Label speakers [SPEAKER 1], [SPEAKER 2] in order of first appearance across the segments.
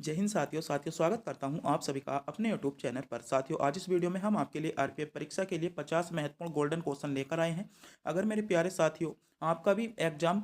[SPEAKER 1] जय हिंद साथियों स्वागत करता हूं आप सभी का अपने यूट्यूब चैनल पर। साथियों, आज इस वीडियो में हम आपके लिए आरपीएफ परीक्षा के लिए 50 महत्वपूर्ण गोल्डन क्वेश्चन लेकर आए हैं। अगर मेरे प्यारे साथियों आपका भी एग्जाम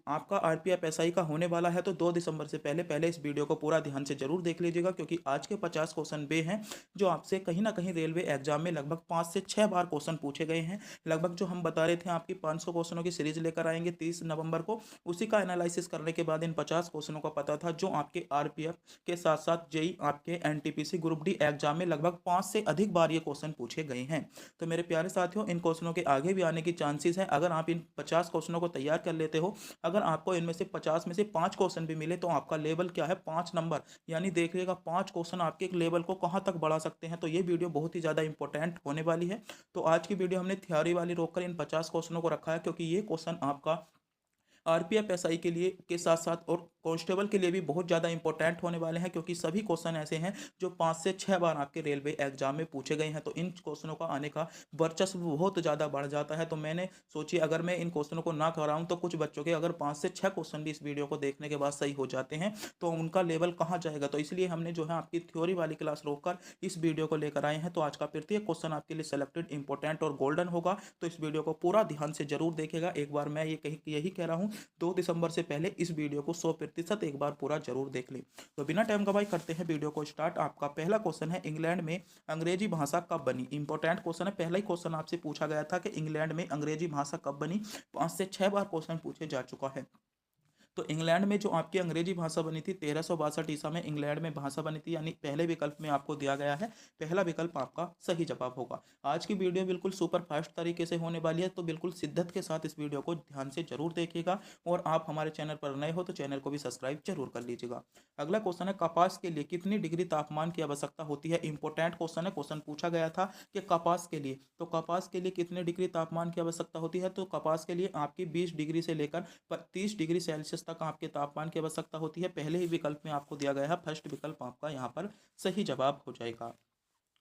[SPEAKER 1] आपका आरपीएफ एसआई का होने वाला है तो 2 दिसंबर से पहले पहले इस वीडियो को पूरा ध्यान से जरूर देख लीजिएगा, क्योंकि आज के 50 क्वेश्चन वे हैं जो आपसे कहीं ना कहीं रेलवे एग्जाम में लगभग 5 से 6 बार क्वेश्चन पूछे गए हैं। लगभग जो हम बता रहे थे आपकी 500 क्वेश्चनों की सीरीज लेकर आएंगे 30 नवंबर को, उसी का एनालिसिस करने के बाद इन 50 क्वेश्चनों का पता था जो आपके आरपीएफ के साथ साथ जेई आपके एनटीपीसी ग्रुप डी एग्जाम में लगभग 5 से अधिक बार ये क्वेश्चन पूछे गए हैं। तो मेरे प्यारे साथियों, इन क्वेश्चनों के आगे भी आने की चांसेस है। अगर आप इन 50 क्वेश्चनों को तैयार कर लेते हो, अगर आपको इनमें से 50 में से 5 क्वेश्चन भी मिले तो आपका लेवल क्या है, 5 नंबर। यानी देखिएगा 5 क्वेश्चन आपके एक लेवल को कहां तक बढ़ा सकते हैं। तो ये वीडियो बहुत ही ज़्यादा इंपॉर्टेंट होने वाली है। तो आज की वीडियो हमने थ्योरी वाली रोककर इन 50 क्वेश्चनों को रखा है, क्योंकि ये क्वेश्चन आपका आरपीएफ एसआई के लिए के साथ साथ और कांस्टेबल के लिए भी बहुत ज़्यादा इंपॉर्टेंट होने वाले हैं, क्योंकि सभी क्वेश्चन ऐसे हैं जो 5 से 6 बार आपके रेलवे एग्जाम में पूछे गए हैं। तो इन क्वेश्चनों का आने का वर्चस्व बहुत ज़्यादा बढ़ जाता है। तो मैंने सोची अगर मैं इन क्वेश्चनों को ना कराऊं तो कुछ बच्चों के अगर 5 से 6 क्वेश्चन भी इस वीडियो को देखने के बाद सही हो जाते हैं तो उनका लेवल कहाँ जाएगा। तो इसलिए हमने जो है आपकी थ्योरी वाली क्लास रोककर इस वीडियो को लेकर आए हैं। तो आज का प्रत्येक क्वेश्चन आपके लिए सेलेक्टेड इंपॉर्टेंट और गोल्डन होगा। तो इस वीडियो को पूरा ध्यान से जरूर देखेगा। एक बार मैं ये कहीं यही कह रहा हूँ, 2 दिसंबर से पहले इस वीडियो को 100% एक बार पूरा जरूर देख लें। तो बिना टाइम गवाए करते हैं वीडियो को स्टार्ट। आपका पहला क्वेश्चन है, इंग्लैंड में अंग्रेजी भाषा कब बनी। इंपॉर्टेंट क्वेश्चन है। पहला ही क्वेश्चन आपसे पूछा गया था कि इंग्लैंड में अंग्रेजी भाषा कब बनी। 5 से 6 बार क्वेश्चन पूछे जा चुका है। तो इंग्लैंड में जो आपकी अंग्रेजी भाषा बनी थी 1362 ईसा में इंग्लैंड में भाषा बनी थी। यानी पहले विकल्प में आपको दिया गया है, पहला विकल्प आपका सही जवाब होगा। आज की वीडियो बिल्कुल सुपर फास्ट तरीके से होने वाली है, तो बिल्कुल शिद्दत के साथ इस वीडियो को ध्यान से जरूर देखिएगा। और आप हमारे चैनल पर नए हो तो चैनल को भी सब्सक्राइब जरूर कर लीजिएगा। अगला क्वेश्चन है, कपास के लिए कितनी डिग्री तापमान की आवश्यकता होती है। इंपॉर्टेंट क्वेश्चन है। क्वेश्चन पूछा गया था कि कपास के लिए, तो कपास के लिए कितने डिग्री तापमान की आवश्यकता होती है। तो कपास के लिए आपकी 20 डिग्री से लेकर 30 डिग्री सेल्सियस तक आपके तापमान की आवश्यकता होती है। पहले ही विकल्प में आपको दिया गया है, फर्स्ट विकल्प आपका यहाँ पर सही जवाब हो जाएगा।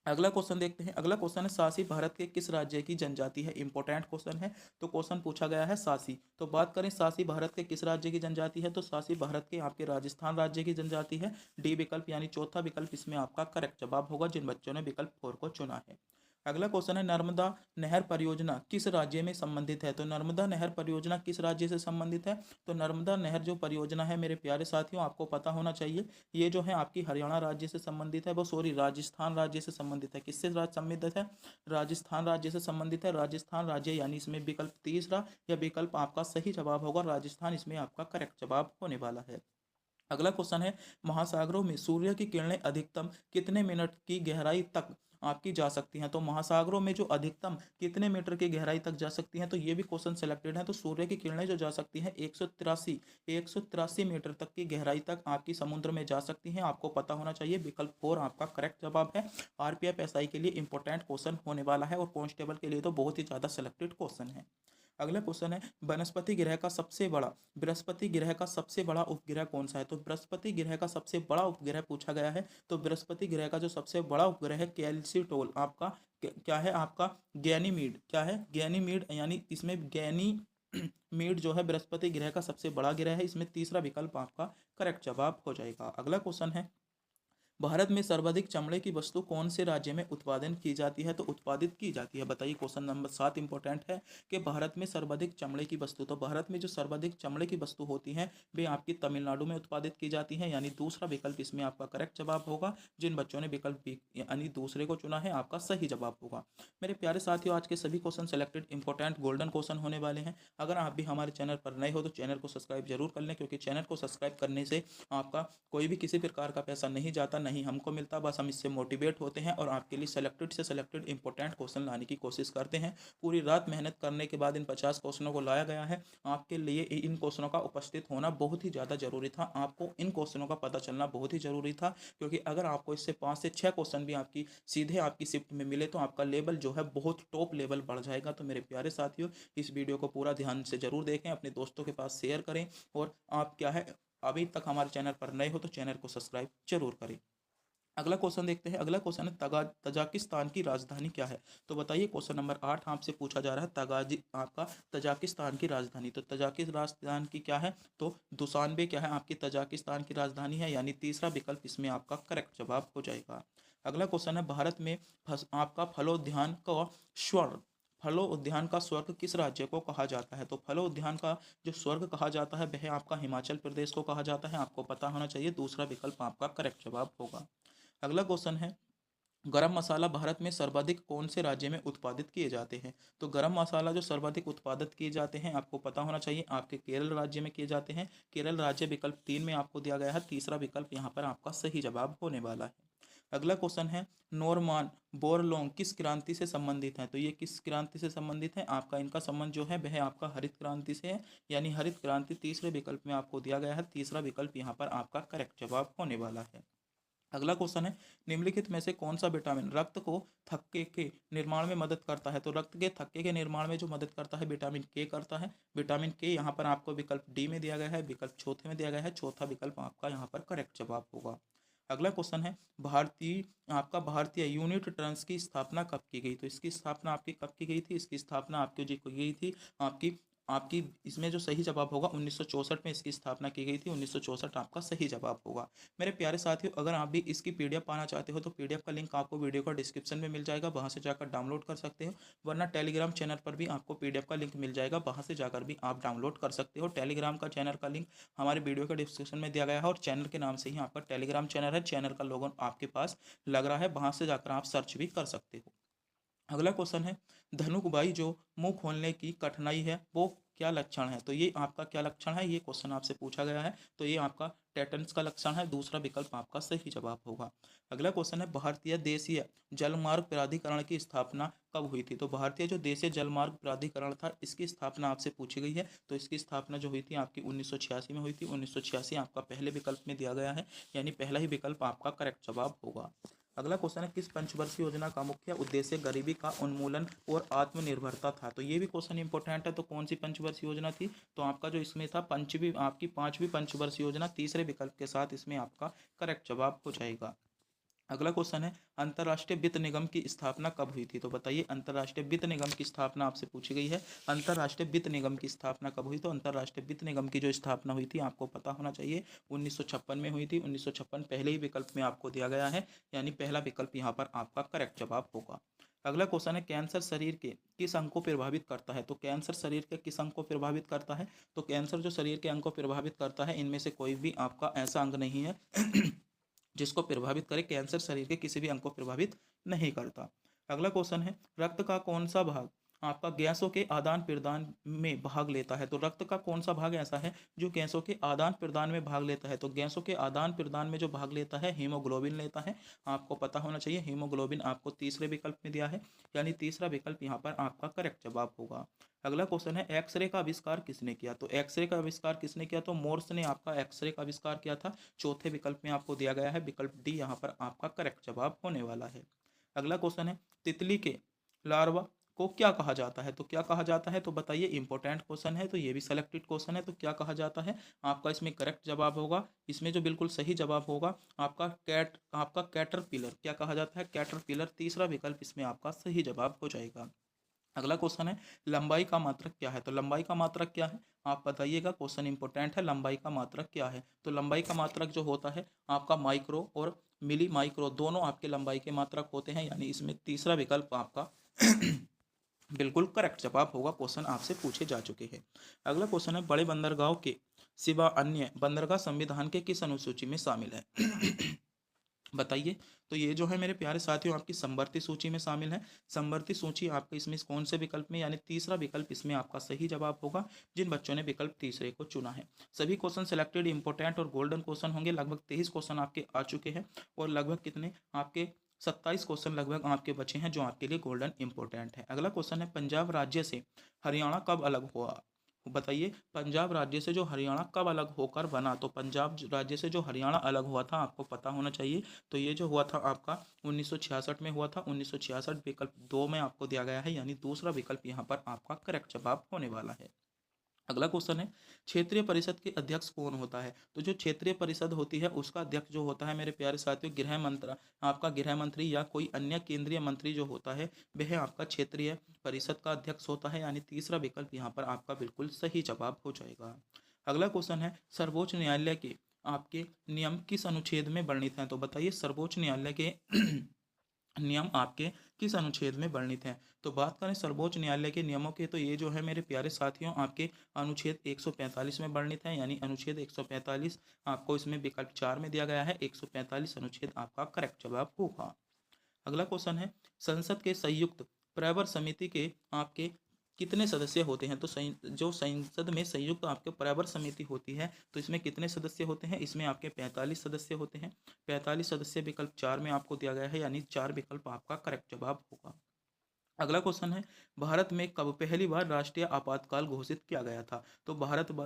[SPEAKER 1] अगला क्वेश्चन देखते हैं। अगला क्वेश्चन है, सासी भारत के किस राज्य की जनजाति है। इंपॉर्टेंट क्वेश्चन है। तो क्वेश्चन पूछा गया है सासी। तो बात करें सासी भारत के किस राज्य की जनजाति है, तो सासी भारत के आपके राजस्थान राज्य की जनजाति है। डी विकल्प यानी चौथा विकल्प इसमें आपका करेक्ट जवाब होगा, जिन बच्चों ने विकल्प 4 को चुना है। अगला क्वेश्चन है, नर्मदा नहर परियोजना किस राज्य में संबंधित है। तो नर्मदा नहर परियोजना किस राज्य से संबंधित है। तो नर्मदा नहर जो परियोजना है मेरे प्यारे साथियों, आपको पता होना चाहिए, ये जो है आपकी हरियाणा राज्य से संबंधित है, वो सॉरी राजस्थान राज्य से संबंधित है। किससे संबंधित है, राजस्थान राज्य से संबंधित है। राजस्थान राज्य यानी इसमें विकल्प तीसरा या विकल्प आपका सही जवाब होगा। राजस्थान इसमें आपका करेक्ट जवाब होने वाला है। अगला क्वेश्चन है, महासागरों में सूर्य की किरणें अधिकतम कितने मिनट की गहराई तक आपकी जा सकती हैं। तो महासागरों में जो अधिकतम कितने मीटर की गहराई तक जा सकती हैं, तो ये भी क्वेश्चन सेलेक्टेड है। तो सूर्य की किरणें जो जा सकती हैं 183 मीटर तक की गहराई तक आपकी समुद्र में जा सकती हैं। आपको पता होना चाहिए, विकल्प 4 आपका करेक्ट जवाब है। आरपीएफ एसआई के लिए इंपॉर्टेंट क्वेश्चन होने वाला है और कांस्टेबल के लिए तो बहुत ही ज़्यादा सेलेक्टेड क्वेश्चन है। अगला क्वेश्चन है, बृहस्पति ग्रह का सबसे बड़ा उपग्रह कौन सा है। तो बृहस्पति ग्रह का सबसे बड़ा उपग्रह पूछा गया है। तो बृहस्पति ग्रह का जो सबसे बड़ा उपग्रह है कैल्सिटोल आपका क्या है, आपका गैनीमीड। क्या है, गैनीमीड। यानी इसमें गैनी मीड जो है बृहस्पति ग्रह का सबसे बड़ा ग्रह है। इसमें तीसरा विकल्प आपका करेक्ट जवाब हो जाएगा। अगला क्वेश्चन है, भारत में सर्वाधिक चमड़े की वस्तु कौन से राज्य में उत्पादन की जाती है। तो उत्पादित की जाती है, बताइए। क्वेश्चन नंबर 7 इंपॉर्टेंट है कि भारत में सर्वाधिक चमड़े की वस्तु, तो भारत में जो सर्वाधिक चमड़े की वस्तु होती हैं वे आपकी तमिलनाडु में उत्पादित की जाती हैं। यानी दूसरा विकल्प इसमें आपका करेक्ट जवाब होगा। जिन बच्चों ने विकल्प बी यानी दूसरे को चुना है, आपका सही जवाब होगा। मेरे प्यारे साथियों, आज के सभी question selected important golden question होने वाले हैं। अगर आप भी हमारे चैनल पर नए हो तो चैनल को सब्सक्राइब जरूर कर लें, क्योंकि चैनल को सब्सक्राइब करने से आपका कोई भी किसी प्रकार का पैसा नहीं जाता, नहीं हमको मिलता। बस हम इससे मोटिवेट होते हैं और आपके लिए सेलेक्टेड से सेलेक्टेड इंपॉर्टेंट क्वेश्चन लाने की कोशिश करते हैं। पूरी रात मेहनत करने के बाद इन 50 क्वेश्चनों को लाया गया है। आपके लिए इन क्वेश्चनों का उपस्थित होना बहुत ही ज़्यादा जरूरी था। आपको इन क्वेश्चनों का पता चलना बहुत ही जरूरी था, क्योंकि अगर आपको इससे 5 से 6 क्वेश्चन भी आपकी सीधे आपकी शिफ्ट में मिले तो आपका लेवल जो है बहुत टॉप लेवल बढ़ जाएगा। तो मेरे प्यारे साथियों, इस वीडियो को पूरा ध्यान से जरूर देखें, अपने दोस्तों के पास शेयर करें और आप क्या है अभी तक हमारे चैनल पर नए हो तो चैनल को सब्सक्राइब जरूर करें। अगला क्वेश्चन देखते हैं। अगला क्वेश्चन है तजाकिस्तान की राजधानी क्या है। तो बताइए, क्वेश्चन नंबर 8 आपसे पूछा जा रहा है तगाजी आपका तजाकिस्तान की राजधानी। तो तजाकिस्तान की क्या है, तो दुशानबे क्या है आपकी तजाकिस्तान की राजधानी है, यानी तीसरा विकल्प इसमें आपका करेक्ट जवाब हो जाएगा। अगला क्वेश्चन है भारत में आपका फलोद्यान का स्वर्ण फलो उद्यान का स्वर्ग किस राज्य को कहा जाता है। तो फलो उद्यान का जो स्वर्ग कहा जाता है वह आपका हिमाचल प्रदेश को कहा जाता है, आपको पता होना चाहिए। दूसरा विकल्प आपका करेक्ट जवाब होगा। अगला क्वेश्चन है गरम मसाला भारत में सर्वाधिक कौन से राज्य में उत्पादित किए जाते हैं। तो गरम मसाला जो सर्वाधिक उत्पादित किए जाते हैं आपको पता होना चाहिए, आपके केरल राज्य में किए जाते हैं। केरल राज्य विकल्प 3 में आपको दिया गया है, तीसरा विकल्प यहाँ पर आपका सही जवाब होने वाला है। अगला क्वेश्चन है नॉर्मान बोरलोंग किस क्रांति से संबंधित है। तो ये किस क्रांति से संबंधित है, आपका इनका संबंध जो है वह आपका हरित क्रांति से है, यानी हरित क्रांति तीसरे विकल्प में आपको दिया गया है, तीसरा विकल्प यहाँ पर आपका करेक्ट जवाब होने वाला है। अगला क्वेश्चन है निम्नलिखित में से कौन सा विटामिन रक्त को थक्के के निर्माण में मदद करता है। तो रक्त के थक्के के निर्माण में जो मदद करता है विटामिन के करता है। विटामिन के यहाँ पर आपको विकल्प डी में दिया गया है, विकल्प चौथे में दिया गया है, चौथा विकल्प आपका यहाँ पर करेक्ट जवाब होगा। अगला क्वेश्चन है भारतीय यूनिट टर्न्स की स्थापना कब की गई। तो इसकी स्थापना आपकी कब की गई थी, इसकी स्थापना आपकी जो की गई थी आपकी आपकी इसमें जो सही जवाब होगा 1964 में इसकी स्थापना की गई थी। 1964 आपका सही जवाब होगा। मेरे प्यारे साथियों, अगर आप भी इसकी पीडीएफ पाना चाहते हो तो पीडीएफ का लिंक आपको वीडियो का डिस्क्रिप्शन में मिल जाएगा, वहां से जाकर डाउनलोड कर सकते हो। वरना टेलीग्राम चैनल पर भी आपको पीडीएफ का लिंक मिल जाएगा, वहां से जाकर भी आप डाउनलोड कर सकते हो। टेलीग्राम का चैनल का लिंक हमारे वीडियो के डिस्क्रिप्शन में दिया गया है, और चैनल के नाम से ही आपका टेलीग्राम चैनल है, चैनल का लोगो आपके पास लग रहा है, वहां से जाकर आप सर्च भी कर सकते हो। अगला क्वेश्चन है धनुकबाई जो मुंह खोलने की कठिनाई है वो क्या लक्षण है। तो ये आपका क्या लक्षण है, ये क्वेश्चन आपसे पूछा गया है। तो ये आपका टेटन्स का लक्षण है, दूसरा विकल्प आपका सही जवाब होगा। अगला क्वेश्चन है भारतीय देशीय जलमार्ग प्राधिकरण की स्थापना कब हुई थी। तो भारतीय जो देशीय जलमार्ग प्राधिकरण था इसकी स्थापना आपसे पूछी गई है। तो इसकी स्थापना जो हुई थी आपकी 1986 में हुई थी। 1986 आपका पहले विकल्प में दिया गया है, यानी पहला ही विकल्प आपका करेक्ट जवाब होगा। अगला क्वेश्चन है किस पंचवर्षीय योजना का मुख्य उद्देश्य गरीबी का उन्मूलन और आत्मनिर्भरता था। तो ये भी क्वेश्चन इंपॉर्टेंट है। तो कौन सी पंचवर्षीय योजना थी, तो आपका जो इसमें था पांचवी पंचवर्षीय योजना, तीसरे विकल्प के साथ इसमें आपका करेक्ट जवाब हो जाएगा। अगला क्वेश्चन है अंतर्राष्ट्रीय वित्त निगम की स्थापना कब हुई थी। तो बताइए अंतर्राष्ट्रीय वित्त निगम की स्थापना आपसे पूछी गई है। अंतर्राष्ट्रीय वित्त निगम की स्थापना कब हुई। तो अंतर्राष्ट्रीय वित्त निगम की जो स्थापना हुई थी आपको पता होना चाहिए 1956 में हुई थी। 1956 पहले ही विकल्प में आपको दिया गया है, यानी पहला विकल्प यहाँ पर आपका करेक्ट जवाब होगा। अगला क्वेश्चन है कैंसर शरीर के किस अंग को प्रभावित करता है। तो कैंसर शरीर के किस अंग को प्रभावित करता है। तो कैंसर जो शरीर के अंग को प्रभावित करता है इनमें से कोई भी आपका ऐसा अंग नहीं है जिसको प्रभावित करे। कैंसर शरीर के किसी भी अंग को प्रभावित नहीं करता। अगला क्वेश्चन है रक्त का कौन सा भाग आपका गैसों के आदान प्रदान में भाग लेता है। तो रक्त का कौन सा भाग ऐसा है जो गैसों के आदान प्रदान में भाग लेता है। तो गैसों के आदान प्रदान में जो भाग लेता है हीमोग्लोबिन लेता है, आपको पता होना चाहिए। हीमोग्लोबिन आपको तीसरे विकल्प में दिया है, यानी तीसरा विकल्प यहाँ पर आपका करेक्ट जवाब होगा। अगला क्वेश्चन है एक्सरे का आविष्कार किसने किया। तो एक्सरे का आविष्कार किसने किया, तो मोर्स ने आपका एक्सरे का आविष्कार किया था। चौथे विकल्प में आपको दिया गया है, विकल्प डी यहाँ पर आपका करेक्ट जवाब होने वाला है। अगला क्वेश्चन है तितली के लार्वा को क्या कहा जाता है। तो क्या कहा जाता है, तो बताइए। इंपॉर्टेंट क्वेश्चन है, तो ये भी सेलेक्टेड क्वेश्चन है। तो क्या कहा जाता है, आपका इसमें करेक्ट जवाब होगा, इसमें जो बिल्कुल सही जवाब होगा आपका कैटरपिलर। क्या कहा जाता है, कैटरपिलर, तीसरा विकल्प इसमें आपका सही जवाब हो जाएगा। अगला क्वेश्चन है लंबाई का मात्रक क्या है। तो लंबाई का मात्रक क्या है आप बताइएगा, क्वेश्चन इंपॉर्टेंट है। लंबाई का मात्रक क्या है, तो लंबाई का मात्रक जो होता है आपका माइक्रो और मिली माइक्रो दोनों आपके लंबाई के मात्रक होते हैं, यानी इसमें तीसरा विकल्प आपका बिल्कुल करेक्ट जवाब होगा। क्वेश्चन आपसे पूछे जा चुके हैं। अगला क्वेश्चन है बड़े बंदरगाह के सिवा अन्य बंदरगाह संविधान के किस अनुसूची में शामिल है। बताइए। तो ये जो है मेरे प्यारे साथियों आपकी संवर्ती सूची में शामिल है। संवर्ती सूची आपका इसमें कौन से विकल्प में, यानी तीसरा विकल्प इसमें आपका सही जवाब होगा, जिन बच्चों ने विकल्प तीसरे को चुना है। सभी क्वेश्चन सिलेक्टेड इंपॉर्टेंट और गोल्डन क्वेश्चन होंगे। लगभग 23 क्वेश्चन आपके आ चुके हैं, और लगभग कितने आपके 27 क्वेश्चन लगभग आपके बचे हैं जो आपके लिए गोल्डन इंपॉर्टेंट है। अगला क्वेश्चन है पंजाब राज्य से हरियाणा कब अलग हुआ। बताइए पंजाब राज्य से जो हरियाणा कब अलग होकर बना। तो पंजाब राज्य से जो हरियाणा अलग हुआ था आपको पता होना चाहिए। तो ये जो हुआ था आपका 1966 में हुआ था। 1966 विकल्प 2 में आपको दिया गया है, यानी दूसरा विकल्प यहाँ पर आपका करेक्ट जवाब होने वाला है। अगला क्वेश्चन है, क्षेत्रीय परिषद के अध्यक्ष कौन होता है? तो जो क्षेत्रीय परिषद होती है उसका अध्यक्ष जो होता है मेरे प्यारे साथियों, गृह मंत्री, आपका गृह मंत्री या कोई अन्य केंद्रीय मंत्री जो होता है वह आपका क्षेत्रीय परिषद का अध्यक्ष होता है, यानी तीसरा विकल्प यहाँ पर आपका बिल्कुल सही जवाब हो जाएगा। अगला क्वेश्चन है, सर्वोच्च न्यायालय के आपके नियम किस अनुच्छेद में वर्णित हैं? तो बताइए सर्वोच्च न्यायालय के नियम आपके किस अनुच्छेद में वर्णित हैं? तो बात करें सर्वोच्च न्यायालय के नियमों के, तो ये जो है मेरे प्यारे साथियों आपके अनुच्छेद 145 में वर्णित है, यानी अनुच्छेद 145 आपको इसमें विकल्प 4 में दिया गया है। 145 अनुच्छेद आपका करेक्ट जवाब होगा। अगला क्वेश्चन है, संसद के संयुक्त प्रवर समिति के आपके कितने सदस्य होते हैं? तो जो संसद में संयुक्त आपके प्रवर समिति होती है तो इसमें कितने सदस्य होते हैं? इसमें आपके 45 सदस्य होते हैं। 45 सदस्य विकल्प 4 में आपको दिया गया है, यानी 4 विकल्प आपका करेक्ट जवाब होगा। अगला क्वेश्चन है, भारत में कब पहली बार राष्ट्रीय आपातकाल घोषित किया गया था? तो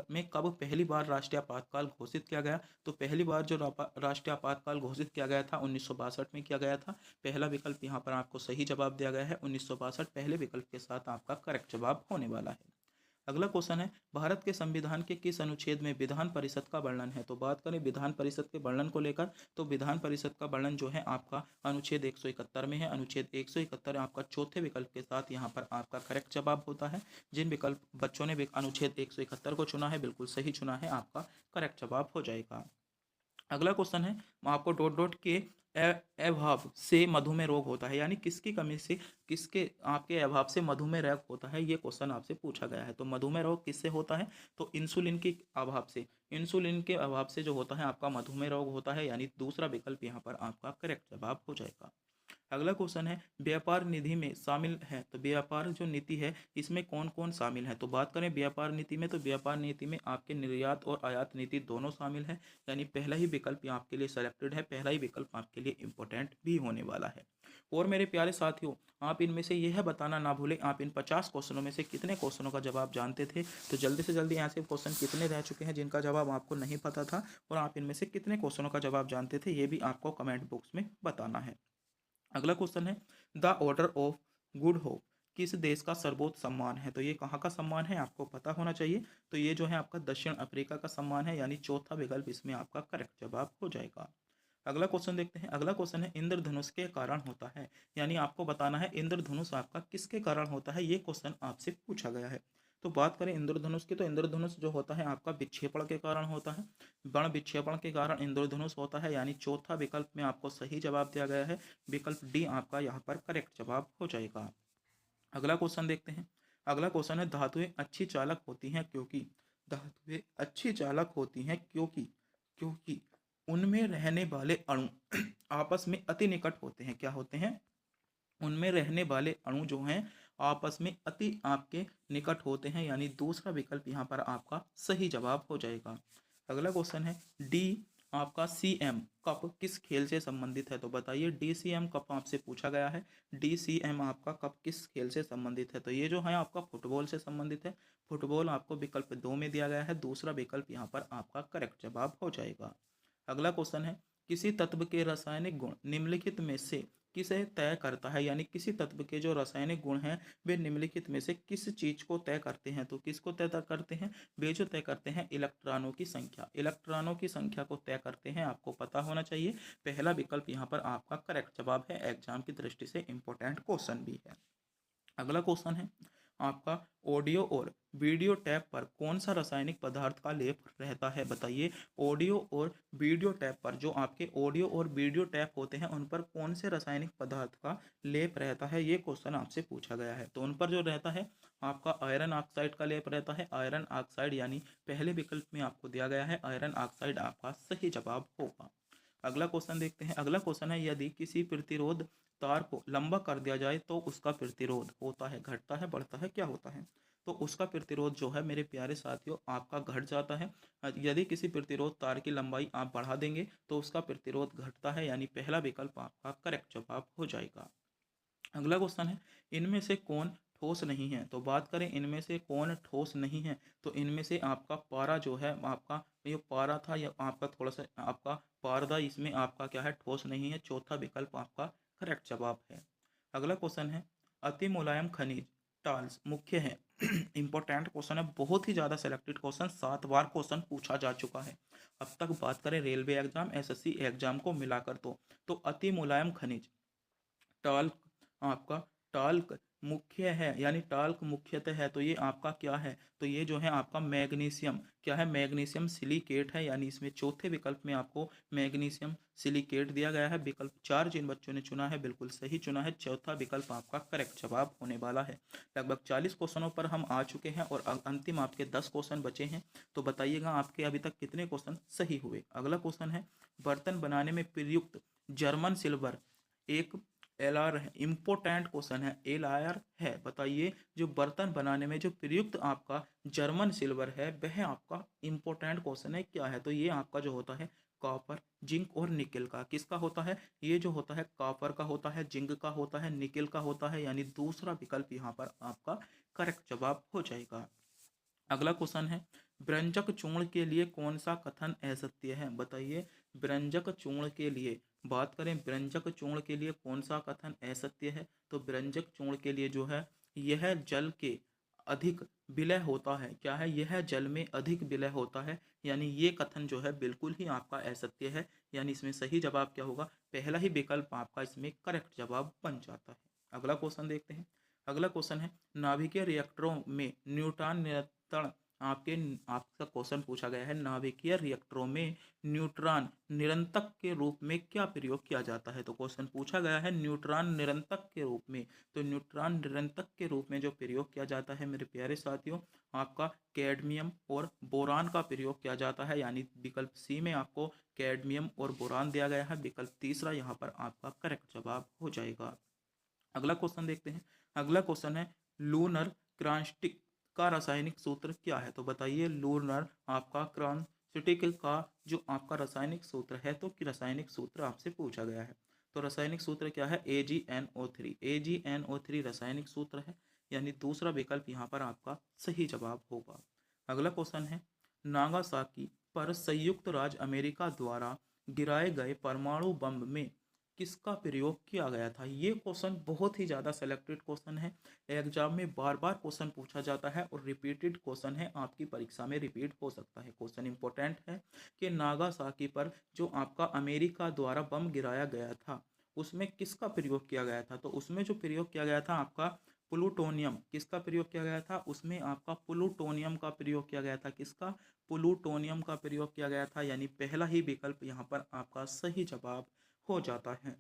[SPEAKER 1] में कब पहली बार राष्ट्रीय आपातकाल घोषित किया गया? तो पहली बार जो राष्ट्रीय आपातकाल घोषित किया गया था 1962 में किया गया था। पहला विकल्प यहाँ पर आपको सही जवाब दिया गया है 1962, पहले विकल्प के साथ आपका करेक्ट जवाब होने वाला है। अगला क्वेश्चन है, भारत के संविधान के किस अनुच्छेद में विधान परिषद का वर्णन है? तो बात करें विधान परिषद के वर्णन को लेकर, तो विधान परिषद का वर्णन जो है आपका अनुच्छेद 171 में है। अनुच्छेद 171 आपका चौथे विकल्प के साथ यहाँ पर आपका करेक्ट जवाब होता है। जिन विकल्प बच्चों ने अनुच्छेद 171 को चुना है बिल्कुल सही चुना है, आपका करेक्ट जवाब हो जाएगा। अगला क्वेश्चन है, आपको डॉट डॉट के अभाव से मधुमेह रोग होता है, यानी किसकी कमी से, किसके आपके अभाव से मधुमेह रोग होता है, ये क्वेश्चन आपसे पूछा गया है। तो मधुमेह रोग किससे होता है? तो इंसुलिन के अभाव से, इंसुलिन के अभाव से जो होता है आपका मधुमेह रोग होता है, यानी दूसरा विकल्प यहाँ पर आपका करेक्ट जवाब हो जाएगा। अगला क्वेश्चन है, व्यापार निधि में शामिल है, तो व्यापार जो नीति है इसमें कौन कौन शामिल है? तो बात करें व्यापार नीति में, तो व्यापार नीति में आपके निर्यात और आयात नीति दोनों शामिल है, यानी पहला ही विकल्प आपके लिए सेलेक्टेड है, पहला ही विकल्प आपके लिए इंपॉर्टेंट भी होने वाला है। और मेरे प्यारे साथियों, आप इनमें से यह बताना ना भूलें आप इन 50 क्वेश्चनों में से कितने क्वेश्चनों का जवाब जानते थे। तो जल्दी से जल्दी यहाँ से क्वेश्चन कितने रह चुके हैं जिनका जवाब आपको नहीं पता था, और आप इनमें से कितने क्वेश्चनों का जवाब जानते थे, ये भी आपको कमेंट बॉक्स में बताना है। अगला क्वेश्चन है, the order of good hope किस देश का सर्वोच्च सम्मान है? तो ये कहाँ का सम्मान है आपको पता होना चाहिए। तो ये जो है आपका दक्षिण अफ्रीका का सम्मान है, यानी चौथा विकल्प इसमें आपका करेक्ट जवाब हो जाएगा। अगला क्वेश्चन देखते हैं। अगला क्वेश्चन है, इंद्रधनुष के कारण होता है, यानी आपको बताना है इंद्रधनुष आपका किसके कारण होता है, ये क्वेश्चन आपसे पूछा गया है। तो बात करें इंद्रधनुष की, तो इंद्रधनुष जो होता है आपका विक्षेपण के कारण होता है, बण विक्षेपण के कारण इंद्रधनुष होता है, यानी चौथा विकल्प में आपको सही जवाब दिया गया है, विकल्प डी आपका यहाँ पर करेक्ट जवाब हो जाएगा। अगला क्वेश्चन देखते हैं। अगला क्वेश्चन है, धातुएं अच्छी चालक होती हैं क्योंकि, धातुएं अच्छी चालक होती हैं क्योंकि, क्योंकि उनमें रहने वाले अणु आपस में अति निकट होते हैं। क्या होते हैं? उनमें रहने वाले अणु जो हैं आपस में अति आपके निकट होते हैं, यानी दूसरा विकल्प यहाँ पर आपका सही जवाब हो जाएगा। अगला क्वेश्चन है, डी आपका CM कप किस खेल से संबंधित है? तो बताइए DCM कप आपसे पूछा गया है, DCM आपका कप किस खेल से संबंधित है? तो ये जो है आपका फुटबॉल से संबंधित है। फुटबॉल आपको विकल्प 2 में दिया गया है, दूसरा विकल्प यहाँ पर आपका करेक्ट जवाब हो जाएगा। अगला क्वेश्चन है, किसी तत्व के रासायनिक गुण निम्नलिखित में से किसे तय करता है, यानी किसी तत्व के जो रासायनिक गुण हैं वे निम्नलिखित में से किस चीज को तय करते हैं? तो किसको तय करते हैं? वे जो तय करते हैं इलेक्ट्रॉनों की संख्या, इलेक्ट्रॉनों की संख्या को तय करते हैं, आपको पता होना चाहिए। पहला विकल्प यहाँ पर आपका करेक्ट जवाब है, एग्जाम की दृष्टि से इंपॉर्टेंट क्वेश्चन भी है। अगला क्वेश्चन है आपका, ऑडियो और वीडियो टैप पर कौन सा रासायनिक पदार्थ का लेप रहता है? बताइए ऑडियो और वीडियो टैप पर, जो आपके ऑडियो और वीडियो टैप होते हैं उन पर कौन से रासायनिक पदार्थ का लेप रहता है, ये क्वेश्चन आपसे पूछा गया है। तो उन पर जो रहता है आपका आयरन ऑक्साइड का लेप रहता है, आयरन ऑक्साइड, यानी पहले विकल्प में आपको दिया गया है आयरन ऑक्साइड आपका सही जवाब होगा। अगला क्वेश्चन देखते हैं। अगला क्वेश्चन है, यदि किसी प्रतिरोध तार को लंबा कर दिया जाए तो उसका प्रतिरोध होता है, घटता है, बढ़ता है, क्या होता है? तो उसका प्रतिरोध जो है मेरे प्यारे साथियों आपका घट जाता है। यदि किसी प्रतिरोध तार की लंबाई आप बढ़ा देंगे तो उसका प्रतिरोध घटता है, यानी पहला विकल्प आपका करेक्ट जवाब हो जाएगा। अगला क्वेश्चन है, इनमें से कौन ठोस नहीं है? तो बात करें इनमें से कौन ठोस नहीं है, तो इनमें से आपका पारा जो है आपका, ये पारा था या आपका थोड़ा सा आपका पारदा, इसमें आपका क्या है, ठोस नहीं है, चौथा विकल्प आपका करेक्ट जवाब है। अगला क्वेश्चन है, अति मुलायम खनिज टाल्स मुख्य है। इंपॉर्टेंट क्वेश्चन है, बहुत ही ज़्यादा सेलेक्टेड क्वेश्चन, 7 बार क्वेश्चन पूछा जा चुका है। अब तक बात करें रेलवे एग्जाम एसएससी एग्जाम को मिलाकर तो अति मुलायम खनिज टाल्क आपका टाल्क मुख्य है, यानी टाल्क मुख्यतः है, तो ये आपका क्या है, तो ये जो है आपका मैग्नीशियम क्या है, मैग्नीशियम सिलिकेट है, यानी इसमें चौथे विकल्प में आपको मैग्नीशियम सिलिकेट दिया गया है। विकल्प 4 जिन बच्चों ने चुना है बिल्कुल सही चुना है, चौथा विकल्प आपका करेक्ट जवाब होने वाला है। लगभग 40 क्वेश्चनों पर हम आ चुके हैं और अंतिम आपके 10 क्वेश्चन बचे हैं, तो बताइएगा आपके अभी तक कितने क्वेश्चन सही हुए। अगला क्वेश्चन है, बर्तन बनाने में प्रयुक्त जर्मन सिल्वर एक एलआर है, इम्पोर्टेंट क्वेश्चन है, एलआर है। बताइए जो बर्तन बनाने में जो प्रयुक्त आपका जर्मन सिल्वर है वह आपका इम्पोर्टेंट क्वेश्चन है, क्या है, तो ये आपका जो होता है कॉपर जिंक और निकेल का, किसका होता है, ये जो होता है कॉपर का होता है, जिंक का होता है, निकेल का होता है, यानी दूसरा विकल्प यहाँ पर आपका करेक्ट जवाब हो जाएगा। अगला क्वेश्चन है, व्यंजक चूर्ण के लिए कौन सा कथन असत्य है। बताइए व्यंजक चूर्ण के लिए बात करें, व्यंजक चूर्ण के लिए कौन सा कथन असत्य है, तो व्यंजक चूर्ण के लिए जो है यह जल के अधिक विलय होता है, क्या है, यह जल में अधिक विलय होता है, यानी ये कथन जो है बिल्कुल ही आपका असत्य है, यानी इसमें सही जवाब क्या होगा, पहला ही विकल्प आपका इसमें करेक्ट जवाब बन जाता है। अगला क्वेश्चन देखते हैं। अगला क्वेश्चन है, नाभिकीय रिएक्टरों में न्यूट्रॉन नियंत्रण आपका क्वेश्चन पूछा गया है, नाभिकीय रिएक्टरों में न्यूट्रॉन निरंतक के रूप में क्या प्रयोग किया जाता है, तो क्वेश्चन पूछा गया है न्यूट्रॉन निरंतक के रूप में, तो न्यूट्रॉन निरंतक के रूप में जो प्रयोग किया जाता है मेरे प्यारे साथियों, आपका कैडमियम और बोरान का प्रयोग किया जाता है, यानी विकल्प सी में आपको कैडमियम और बोरान दिया गया है, विकल्प तीसरा यहाँ पर आपका करेक्ट जवाब हो जाएगा। अगला क्वेश्चन देखते हैं। अगला क्वेश्चन है, लूनर क्रांस्टिक का रासायनिक सूत्र क्या है, तो बताइए लूनर आपका क्रांस्टिक का जो आपका रासायनिक सूत्र है, तो रासायनिक सूत्र आपसे पूछा गया है, तो रासायनिक सूत्र क्या है, AgNO3, AgNO3 रासायनिक सूत्र है, यानी दूसरा विकल्प यहाँ पर आपका सही जवाब होगा। अगला क्वेश्चन है, नागासाकी पर संयुक्त राज्य अमेरिका द्वारा गिराए गए परमाणु बम में किसका प्रयोग किया गया था। ये क्वेश्चन बहुत ही ज़्यादा सेलेक्टेड क्वेश्चन है, एग्जाम में बार बार क्वेश्चन पूछा जाता है और रिपीटेड क्वेश्चन है, आपकी परीक्षा में रिपीट हो सकता है। क्वेश्चन इंपॉर्टेंट है कि नागासाकी पर जो आपका अमेरिका द्वारा बम गिराया गया था उसमें किसका प्रयोग किया गया था, तो उसमें जो प्रयोग किया गया था आपका प्लूटोनियम, किसका प्रयोग किया गया था, उसमें आपका प्लूटोनियम का प्रयोग किया गया था, किसका, प्लूटोनियम का प्रयोग किया गया था, यानी पहला ही विकल्प यहाँ पर आपका सही जवाब हो जाता है।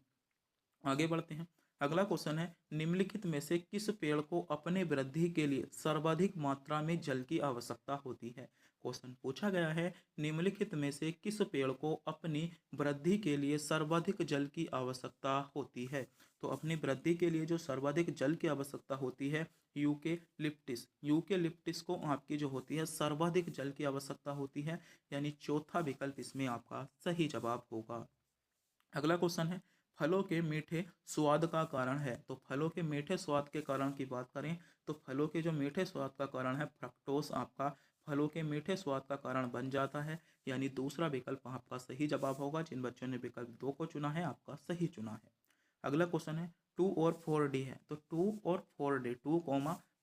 [SPEAKER 1] आगे बढ़ते हैं। अगला क्वेश्चन है, निम्नलिखित में से किस पेड़ को अपने वृद्धि के लिए सर्वाधिक मात्रा में जल की आवश्यकता होती है। क्वेश्चन पूछा गया है, निम्नलिखित में से किस पेड़ को अपनी वृद्धि के लिए सर्वाधिक जल की आवश्यकता होती है, तो अपनी वृद्धि के लिए जो सर्वाधिक जल की आवश्यकता होती है यूकेलिप्टिस, यूकेलिप्टिस को आपकी जो होती है सर्वाधिक जल की आवश्यकता होती है, यानी चौथा विकल्प इसमें आपका सही जवाब होगा। अगला क्वेश्चन है, फलों के मीठे स्वाद का कारण है, तो फलों के मीठे स्वाद के कारण की बात करें तो फलों के जो मीठे स्वाद का कारण है फ्रक्टोस आपका फलों के मीठे स्वाद का कारण बन जाता है, यानी दूसरा विकल्प आपका सही जवाब होगा। जिन बच्चों ने विकल्प 2 को चुना है आपका सही चुना है। अगला क्वेश्चन है, 2 और 4D है, तो 2 और 4D 2,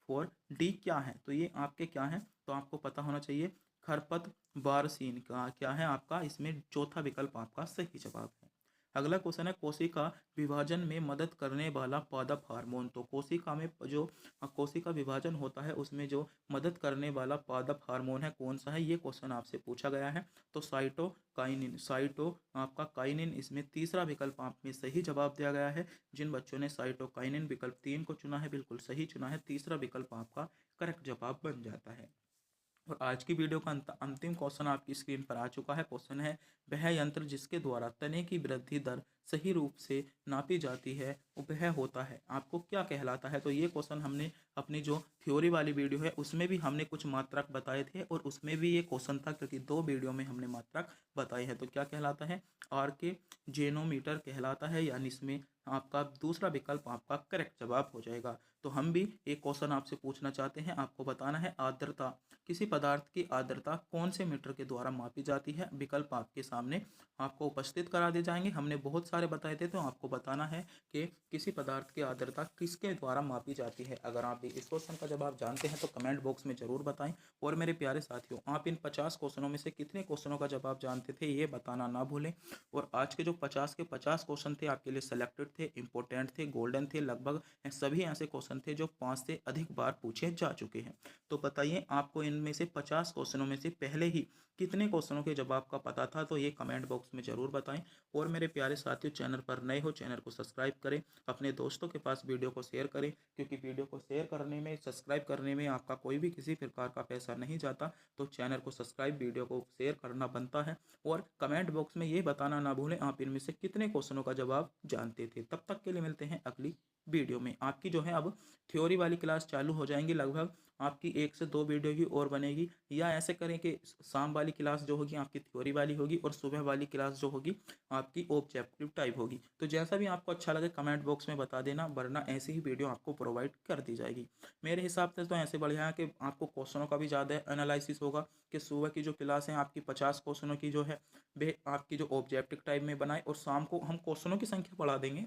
[SPEAKER 1] 4D क्या है, तो ये आपके क्या है, तो आपको पता होना चाहिए खरपत बारसीन का क्या है आपका, इसमें चौथा विकल्प आपका सही जवाब है। अगला क्वेश्चन है, कोशिका विभाजन में मदद करने वाला पादप हार्मोन, तो कोशिका में जो कोशिका विभाजन होता है उसमें जो मदद करने वाला पादप हार्मोन है कौन सा है, ये क्वेश्चन आपसे पूछा गया है, तो साइटोकाइनिन, साइटो आपका काइनिन, इसमें तीसरा विकल्प आप में सही जवाब दिया गया है। जिन बच्चों ने साइटोकाइनिन विकल्प 3 को चुना है बिल्कुल सही चुना है, तीसरा विकल्प आपका करेक्ट जवाब बन जाता है। और आज की वीडियो का अंतिम क्वेश्चन आपकी स्क्रीन पर आ चुका है। क्वेश्चन है, वह यंत्र जिसके द्वारा तने की वृद्धि दर सही रूप से नापी जाती है वह होता है, आपको क्या कहलाता है, तो ये क्वेश्चन हमने अपनी जो थ्योरी वाली वीडियो है उसमें भी हमने कुछ मात्रक बताए थे और उसमें भी ये क्वेश्चन था, क्योंकि 2 वीडियो में हमने मात्रक बताए हैं। तो क्या कहलाता है, आर के जेनोमीटर कहलाता है, यानी इसमें आपका दूसरा विकल्प आपका करेक्ट जवाब हो जाएगा। तो हम भी एक क्वेश्चन आपसे पूछना चाहते हैं, आपको बताना है आर्द्रता, किसी पदार्थ की आर्द्रता कौन से मीटर के द्वारा मापी जाती है। विकल्प आपके सामने आपको उपस्थित करा दिए जाएंगे, हमने बहुत सारे बताए थे, तो आपको बताना है कि किसी पदार्थ की आर्द्रता किसके द्वारा मापी जाती है। अगर आप भी इस क्वेश्चन का जवाब जानते हैं तो कमेंट बॉक्स में ज़रूर बताएं। और मेरे प्यारे साथियों, आप इन 50 क्वेश्चनों में से कितने क्वेश्चनों का जवाब जानते थे ये बताना ना भूलें। और आज के जो 50 के 50 क्वेश्चन थे आपके लिए सेलेक्टेड थे, इंपॉर्टेंट थे, गोल्डन थे, लगभग सभी ऐसे क्वेश्चन थे जो 5 से अधिक बार पूछे जा चुके हैं। तो बताइए आपको इनमें से 50 क्वेश्चनों में से पहले ही कितने क्वेश्चनों के जवाब का पता था, तो ये कमेंट बॉक्स में ज़रूर बताएं। और मेरे प्यारे साथियों, चैनल पर नए हो चैनल को सब्सक्राइब करें, अपने दोस्तों के पास वीडियो को शेयर करें, क्योंकि वीडियो को शेयर करने में, सब्सक्राइब करने में आपका कोई भी किसी प्रकार का पैसा नहीं जाता। तो चैनल को सब्सक्राइब, वीडियो को शेयर करना बनता है। और कमेंट बॉक्स में ये बताना ना भूलें आप इनमें से कितने क्वेश्चनों का जवाब जानते थे। तब तक के लिए मिलते हैं अगली वीडियो में। आपकी जो है अब थ्योरी वाली क्लास चालू हो जाएंगी, लगभग आपकी 1 से 2 वीडियो ही और बनेगी। या ऐसे करें कि शाम वाली क्लास जो होगी आपकी थ्योरी वाली होगी और सुबह वाली क्लास जो होगी आपकी ऑब्जेक्टिव टाइप होगी। तो जैसा भी आपको अच्छा लगे कमेंट बॉक्स में बता देना, वरना ऐसी ही वीडियो आपको प्रोवाइड कर दी जाएगी। मेरे हिसाब से तो ऐसे बढ़िया है कि आपको क्वेश्चनों का भी ज़्यादा एनालिसिस होगा, कि सुबह की जो क्लास है आपकी 50 क्वेश्चनों की जो है वे आपकी जो ऑब्जेक्टिव टाइप में बनाए, और शाम को हम क्वेश्चनों की संख्या बढ़ा देंगे,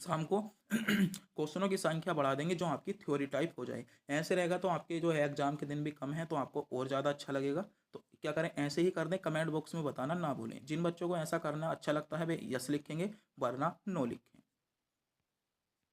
[SPEAKER 1] शाम को क्वेश्चनों की संख्या बढ़ा देंगे जो आपकी थ्योरी टाइप हो जाए। ऐसे रहेगा तो आपके जो है एग्जाम के दिन भी कम है, तो आपको और ज़्यादा अच्छा लगेगा। तो क्या करें, ऐसे ही कर दें, कमेंट बॉक्स में बताना ना भूलें। जिन बच्चों को ऐसा करना अच्छा लगता है वे यस लिखेंगे, वरना नो लिखें।